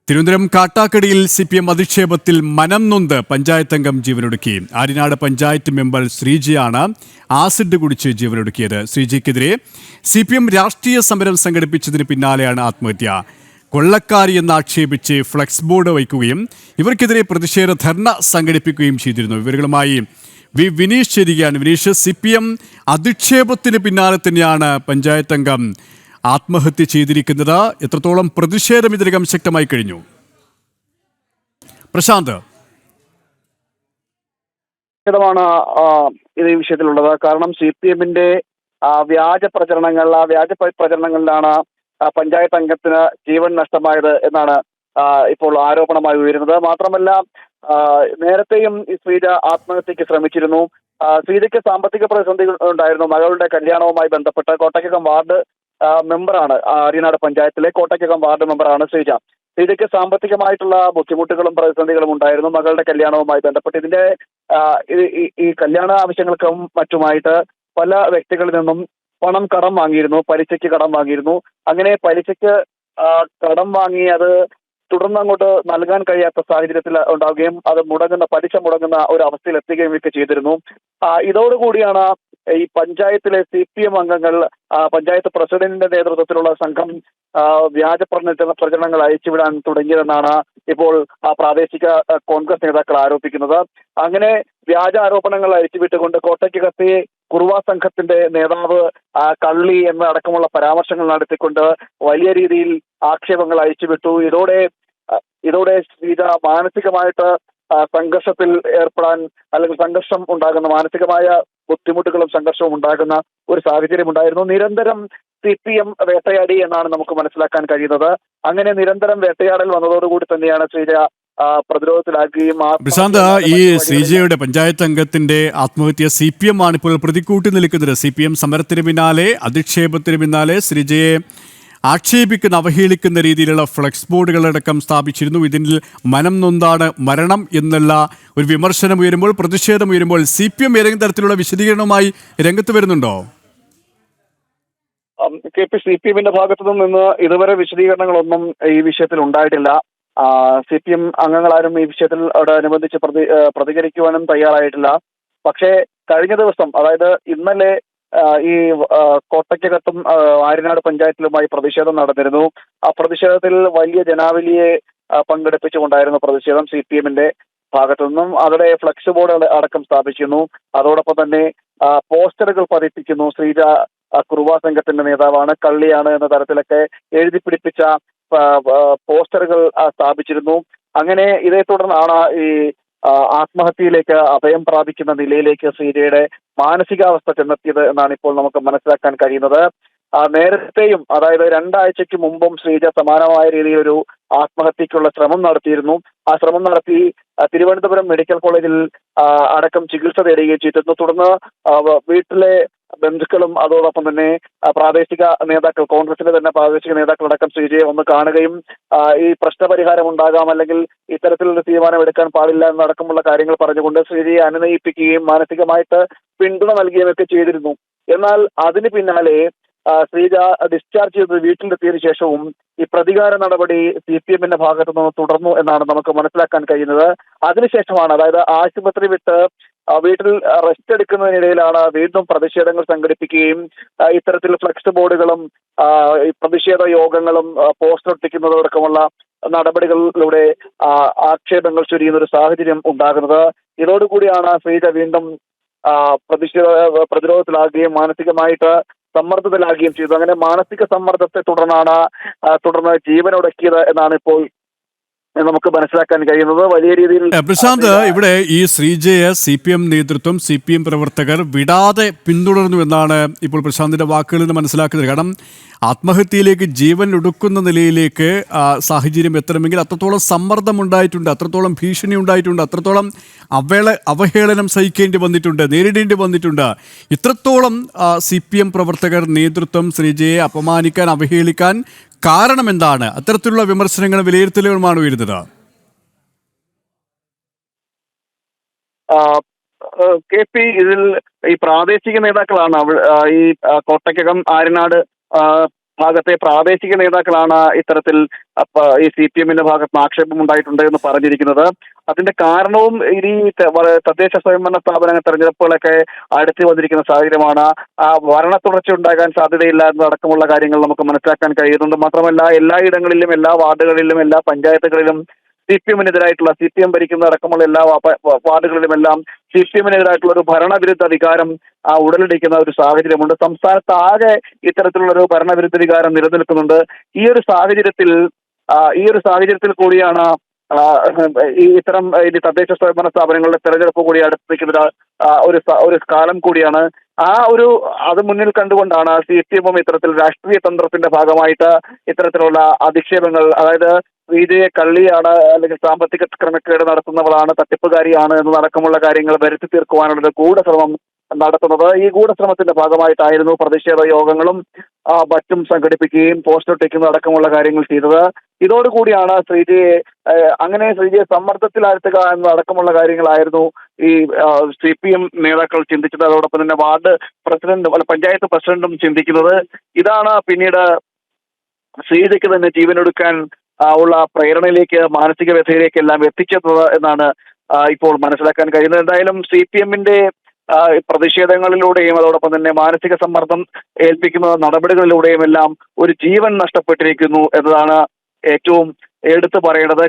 Thiruvananthapuram കാട്ടാക്കടിയിൽ CPM അധിക്ഷേപത്തിൽ മനം നൊന്ത് പഞ്ചായത്ത് അംഗം ജീവനൊടുക്കി. ആര്യനാട് പഞ്ചായത്ത് മെമ്പർ ശ്രീജയാണ് ആസിഡ് കുടിച്ച് ജീവനൊടുക്കിയത്. ശ്രീജയ്ക്കെതിരെ CPM രാഷ്ട്രീയ സമരം സംഘടിപ്പിച്ചതിന് പിന്നാലെയാണ് ആത്മഹത്യ. കൊള്ളക്കാരി എന്ന് ആക്ഷേപിച്ച് ഫ്ലെക്സ് ബോർഡ് വയ്ക്കുകയും ഇവർക്കെതിരെ പ്രതിഷേധ ധർണ സംഘടിപ്പിക്കുകയും ചെയ്തിരുന്നു. വിവരങ്ങളുമായി വിനീഷ് ചേരുകയാണ്. വിനീഷ്, CPM അധിക്ഷേപത്തിന് പിന്നാലെ തന്നെയാണ് പഞ്ചായത്ത് അംഗം ആത്മഹത്യ ചെയ്തിരിക്കുന്നത്. എത്രത്തോളം പ്രതിഷേധം ഇതിനകം ശക്തമായി കഴിഞ്ഞു? പ്രശാന്ത്. ഇത് ഈ വിഷയത്തിലുള്ളത്. കാരണം CPM-ന്റെ വ്യാജ പ്രചരണങ്ങളിലാണ് പഞ്ചായത്ത് അംഗത്തിന് ജീവൻ നഷ്ടമായത് എന്നാണ് ഇപ്പോൾ ആരോപണമായി ഉയരുന്നത്. മാത്രമല്ല, നേരത്തെയും ഈ ശ്രീജ ആത്മഹത്യക്ക് ശ്രമിച്ചിരുന്നു. ശ്രീജയ്ക്ക് സാമ്പത്തിക പ്രതിസന്ധികൾ ഉണ്ടായിരുന്നു. മകളുടെ കല്യാണവുമായി ബന്ധപ്പെട്ട് കോട്ടയ്ക്കകം വാർഡ് മെമ്പറാണ്. ആര്യനാട് പഞ്ചായത്തിലെ കോട്ടയ്ക്കകം വാർഡ് മെമ്പറാണ് ശ്രീജ. ശ്രീജയ്ക്ക് സാമ്പത്തികമായിട്ടുള്ള ബുദ്ധിമുട്ടുകളും പ്രതിസന്ധികളും ഉണ്ടായിരുന്നു മകളുടെ കല്യാണവുമായി ബന്ധപ്പെട്ട്. ഇതിന്റെ ഈ കല്യാണ ആവശ്യങ്ങൾക്കും മറ്റുമായിട്ട് പല വ്യക്തികളിൽ നിന്നും പണം കടം വാങ്ങിയിരുന്നു, പലിശയ്ക്ക് കടം വാങ്ങിയിരുന്നു. അങ്ങനെ പലിശയ്ക്ക് കടം വാങ്ങി അത് തുടർന്ന് അങ്ങോട്ട് നൽകാൻ കഴിയാത്ത സാഹചര്യത്തിൽ ഉണ്ടാവുകയും അത് പലിശ മുടങ്ങുന്ന ഒരു അവസ്ഥയിൽ എത്തുകയും ഒക്കെ ചെയ്തിരുന്നു. ഇതോടുകൂടിയാണ് ഈ പഞ്ചായത്തിലെ CPM അംഗങ്ങൾ, പഞ്ചായത്ത് പ്രസിഡന്റിന്റെ നേതൃത്വത്തിലുള്ള സംഘം വ്യാജ പ്രചരണങ്ങൾ അയച്ചുവിടാൻ തുടങ്ങിയതെന്നാണ് ഇപ്പോൾ പ്രാദേശിക കോൺഗ്രസ് നേതാക്കൾ ആരോപിക്കുന്നത്. അങ്ങനെ വ്യാജ ആരോപണങ്ങൾ അയച്ചുവിട്ടുകൊണ്ട് കോട്ടയ്ക്കകത്തെ കുറുവ സംഘത്തിന്റെ നേതാവ് കള്ളി എന്നടക്കമുള്ള പരാമർശങ്ങൾ നടത്തിക്കൊണ്ട് വലിയ രീതിയിൽ ആക്ഷേപങ്ങൾ അയച്ചുവിട്ടു. ഇതോടെ ശ്രീജ മാനസികമായിട്ട് സംഘർഷത്തിൽ ഏർപ്പെടാൻ, അല്ലെങ്കിൽ സംഘർഷം ഉണ്ടാകുന്ന, മാനസികമായ ബുദ്ധിമുട്ടുകളും സംഘർഷവും ഉണ്ടാകുന്ന ഒരു സാഹചര്യം ഉണ്ടായിരുന്നു. നിരന്തരം CPM വേട്ടയാടി എന്നാണ് നമുക്ക് മനസ്സിലാക്കാൻ കഴിയുന്നത്. അങ്ങനെ നിരന്തരം വേട്ടയാടൽ വന്നതോടുകൂടി തന്നെയാണ് ശ്രീജ പ്രതിരോധത്തിലാക്കുകയും പ്രശാന്ത്, ഈ ശ്രീജയുടെ പഞ്ചായത്ത് അംഗത്തിന്റെ ആത്മഹത്യ CPM ആണ് ഇപ്പോൾ പ്രതിക്കൂട്ടി നിൽക്കുന്നത്. CPM സമരത്തിന് പിന്നാലെ, അധിക്ഷേപത്തിന് പിന്നാലെ ശ്രീജയെ ആക്ഷേപിക്കുന്ന, അവഹേളിക്കുന്ന രീതിയിലുള്ള ഫ്ലെക്സ് ബോർഡുകളടക്കം സ്ഥാപിച്ചിരുന്നു. ഇതിൽ മനം നൊന്താണ് മരണം എന്നുള്ള ഒരു വിമർശനം ഉയരുമ്പോൾ, പ്രതിഷേധം ഉയരുമ്പോൾ CPM ഏതെങ്കിലും തരത്തിലുള്ള വിശദീകരണവുമായി രംഗത്ത് വരുന്നുണ്ടോ? CPM-ന്റെ ഭാഗത്തു നിന്ന് ഇതുവരെ വിശദീകരണങ്ങളൊന്നും ഈ വിഷയത്തിൽ ഉണ്ടായിട്ടില്ല. CPM അംഗങ്ങളാരും ഈ വിഷയത്തിൽ അനുബന്ധിച്ച് പ്രതികരിക്കുവാനും തയ്യാറായിട്ടില്ല. പക്ഷേ കഴിഞ്ഞ ദിവസം, അതായത് ഇന്നലെ, ഈ കോട്ടയ്ക്കകത്തും ആര്യനാട് പഞ്ചായത്തിലുമായി പ്രതിഷേധം നടന്നിരുന്നു. ആ പ്രതിഷേധത്തിൽ വലിയ ജനാവലിയെ പങ്കെടുപ്പിച്ചുകൊണ്ടായിരുന്നു പ്രതിഷേധം CPM-ന്റെ ഭാഗത്തു നിന്നും. അവിടെ ഫ്ലെക്സ് ബോർഡ് അടക്കം സ്ഥാപിക്കുന്നു. അതോടൊപ്പം തന്നെ പോസ്റ്ററുകൾ പതിപ്പിക്കുന്നു. ശ്രീജ കുറുവ സംഘത്തിന്റെ നേതാവാണ്, കള്ളിയാണ് എന്ന തരത്തിലൊക്കെ എഴുതി പിടിപ്പിച്ച പോസ്റ്ററുകൾ സ്ഥാപിച്ചിരുന്നു. അങ്ങനെ ഇതേ തുടർന്നാണ് ഈ ആത്മഹത്യയിലേക്ക് അഭയം പ്രാപിക്കുന്ന നിലയിലേക്ക് ശ്രീജയുടെ മാനസികാവസ്ഥ ചെന്നെത്തിയത് എന്നാണ് ഇപ്പോൾ നമുക്ക് മനസ്സിലാക്കാൻ കഴിയുന്നത്. നേരത്തെയും, അതായത് 2 ആഴ്ചയ്ക്ക് മുമ്പും ശ്രീജ സമാനമായ രീതിയിൽ ഒരു ആത്മഹത്യക്കുള്ള ശ്രമം നടത്തിയിരുന്നു. ആ ശ്രമം നടത്തി തിരുവനന്തപുരം മെഡിക്കൽ കോളേജിൽ അടക്കം ചികിത്സ തേടുകയും ചെയ്തിരുന്നു. തുടർന്ന് വീട്ടിലെ ബന്ധുക്കളും അതോടൊപ്പം തന്നെ പ്രാദേശിക നേതാക്കൾ, കോൺഗ്രസിലെ തന്നെ പ്രാദേശിക നേതാക്കളടക്കം ശ്രീജയെ ഒന്ന് കാണുകയും ഈ പ്രശ്നപരിഹാരം ഉണ്ടാകാം, അല്ലെങ്കിൽ ഇത്തരത്തിലുള്ള തീരുമാനം എടുക്കാൻ പാടില്ല എന്നടക്കമുള്ള കാര്യങ്ങൾ പറഞ്ഞുകൊണ്ട് ശ്രീജയെ അനുനയിപ്പിക്കുകയും മാനസികമായിട്ട് പിന്തുണ നൽകുകയും ഒക്കെ ചെയ്തിരുന്നു. എന്നാൽ അതിന് പിന്നാലെ ശ്രീജ ഡിസ്ചാർജ് ചെയ്ത് വീട്ടിലെത്തിയതിനു ശേഷവും ഈ പ്രതികാര നടപടി CPM-ന്റെ ഭാഗത്തു നിന്ന് തുടർന്നു എന്നാണ് നമുക്ക് മനസ്സിലാക്കാൻ കഴിയുന്നത്. അതിനുശേഷമാണ്, അതായത് ആശുപത്രി വിട്ട് വീട്ടിൽ റെസ്റ്റ് എടുക്കുന്നതിനിടയിലാണ് വീണ്ടും പ്രതിഷേധങ്ങൾ സംഘടിപ്പിക്കുകയും ഇത്തരത്തിൽ ഫ്ലെക്സ് ബോർഡുകളും പ്രതിഷേധ യോഗങ്ങളും പോസ്റ്റർ ഒട്ടിക്കുന്നതടക്കമുള്ള നടപടികളിലൂടെ ആക്ഷേപങ്ങൾ ചൊരിയുന്ന ഒരു സാഹചര്യം ഉണ്ടാകുന്നത്. ഇതോടുകൂടിയാണ് ശ്രീജ വീണ്ടും പ്രതിരോധത്തിലാകുകയും മാനസികമായിട്ട് സമ്മർദ്ദത്തിലാകുകയും ചെയ്തു. അങ്ങനെ മാനസിക സമ്മർദ്ദത്തെ തുടർന്ന് ജീവനൊടുക്കിയത് എന്നാണ് ഇപ്പോൾ നമുക്ക് മനസ്സിലാക്കാൻ കഴിയുന്നത്. വലിയ രീതിയിൽ പ്രശാന്ത്, ഇവിടെ ഈ ശ്രീജയെ CPM നേതൃത്വം, CPM പ്രവർത്തകർ വിടാതെ പിന്തുടർന്നു എന്നാണ് ഇപ്പോൾ പ്രശാന്തിന്റെ വാക്കുകളിൽ നിന്ന് മനസ്സിലാക്കുന്നത്. കാരണം ആത്മഹത്യയിലേക്ക് ജീവൻ ഒടുക്കുന്ന നിലയിലേക്ക് സാഹചര്യം എത്തണമെങ്കിൽ അത്രത്തോളം സമ്മർദ്ദം ഉണ്ടായിട്ടുണ്ട്, അത്രത്തോളം ഭീഷണി ഉണ്ടായിട്ടുണ്ട്, അത്രത്തോളം അവഹേളനം സഹിക്കേണ്ടി വന്നിട്ടുണ്ട്, നേരിടേണ്ടി വന്നിട്ടുണ്ട്. ഇത്രത്തോളം CPM പ്രവർത്തകർ, നേതൃത്വം ശ്രീജയെ അപമാനിക്കാൻ, അവഹേളിക്കാൻ കാരണം എന്താണ്? അത്തരത്തിലുള്ള വിമർശനങ്ങളും വിലയിരുത്തലുകളുമാണ് ഉയരുന്നത്. ഇതിൽ ഈ പ്രാദേശിക നേതാക്കളാണ് ഈ കോട്ടയ്ക്കകം, ആര്യനാട് ഭാഗത്തെ പ്രാദേശിക നേതാക്കളാണ് ഇത്തരത്തിൽ ഈ CPM-ന്റെ ഭാഗത്ത് നിന്ന് ആക്ഷേപം ഉണ്ടായിട്ടുണ്ട് എന്ന് പറഞ്ഞിരിക്കുന്നത്. അതിന്റെ കാരണവും ഇനി തദ്ദേശ സ്വയംഭരണ സ്ഥാപന തെരഞ്ഞെടുപ്പുകളൊക്കെ അടുത്ത് വന്നിരിക്കുന്ന സാഹചര്യമാണ്. ഭരണ തുടർച്ച ഉണ്ടാകാൻ സാധ്യതയില്ല എന്നതടക്കമുള്ള കാര്യങ്ങൾ നമുക്ക് മനസ്സിലാക്കാൻ കഴിയുന്നുണ്ട്. മാത്രമല്ല എല്ലായിടങ്ങളിലും, എല്ലാ വാർഡുകളിലും, എല്ലാ പഞ്ചായത്തുകളിലും CPM ഭരിക്കുന്ന അടക്കമുള്ള എല്ലാ വാർഡുകളിലുമെല്ലാം CPM-നെതിരായിട്ടുള്ള ഒരു ഭരണവിരുദ്ധ വികാരം ഉടലെടുക്കുന്ന ഒരു സാഹചര്യമുണ്ട്. സംസ്ഥാനത്ത് ആകെ ഇത്തരത്തിലുള്ള ഒരു ഭരണവിരുദ്ധ വികാരം നിലനിൽക്കുന്നുണ്ട്. ഈ ഒരു സാഹചര്യത്തിൽ കൂടിയാണ് ഇത്തരം തദ്ദേശ സ്വയംഭരണ സ്ഥാപനങ്ങളുടെ തെരഞ്ഞെടുപ്പ് കൂടി അടുത്ത് നിൽക്കുന്ന ഒരു കാലം കൂടിയാണ്. അത് മുന്നിൽ കണ്ടുകൊണ്ടാണ് CPM ഇത്തരത്തിൽ രാഷ്ട്രീയ തന്ത്രത്തിന്റെ ഭാഗമായിട്ട് ഇത്തരത്തിലുള്ള അധിക്ഷേപങ്ങൾ, അതായത് ശ്രീജയെ കള്ളിയാണ്, അല്ലെങ്കിൽ സാമ്പത്തിക ക്രമക്കേട് നടത്തുന്നവളാണ്, തട്ടിപ്പുകാരിയാണ് എന്നതടക്കമുള്ള കാര്യങ്ങൾ വരുത്തി തീർക്കുവാനുള്ള ഒരു ഗൂഢശ്രമം നടത്തുന്നത്. ഈ ഗൂഢശ്രമത്തിന്റെ ഭാഗമായിട്ടായിരുന്നു പ്രതിഷേധ യോഗങ്ങളും മറ്റും സംഘടിപ്പിക്കുകയും പോസ്റ്റർ ഒട്ടിക്കുന്ന അടക്കമുള്ള കാര്യങ്ങൾ ചെയ്തത്. ഇതോടുകൂടിയാണ് ശ്രീജയെ സമ്മർദ്ദത്തിലാഴ്ത്തുക എന്നതടക്കമുള്ള കാര്യങ്ങളായിരുന്നു ഈ CPM നേതാക്കൾ ചിന്തിച്ചത്. അതോടൊപ്പം തന്നെ വാർഡ് പ്രസിഡന്റും പഞ്ചായത്ത് പ്രസിഡന്റും ചിന്തിക്കുന്നത്. ഇതാണ് പിന്നീട് ശ്രീജയ്ക്ക് തന്നെ ജീവനൊടുക്കാൻ ഉള്ള പ്രേരണയിലേക്ക്, മാനസിക വ്യഥയിലേക്കെല്ലാം എത്തിച്ചത് എന്നാണ് ഇപ്പോൾ മനസ്സിലാക്കാൻ കഴിയുന്നത്. എന്തായാലും CPM-ന്റെ പ്രതിഷേധങ്ങളിലൂടെയും അതോടൊപ്പം തന്നെ മാനസിക സമ്മർദ്ദം ഏൽപ്പിക്കുന്ന നടപടികളിലൂടെയും എല്ലാം ഒരു ജീവൻ നഷ്ടപ്പെട്ടിരിക്കുന്നു എന്നതാണ് ഏറ്റവും എടുത്തു പറയേണ്ടത്.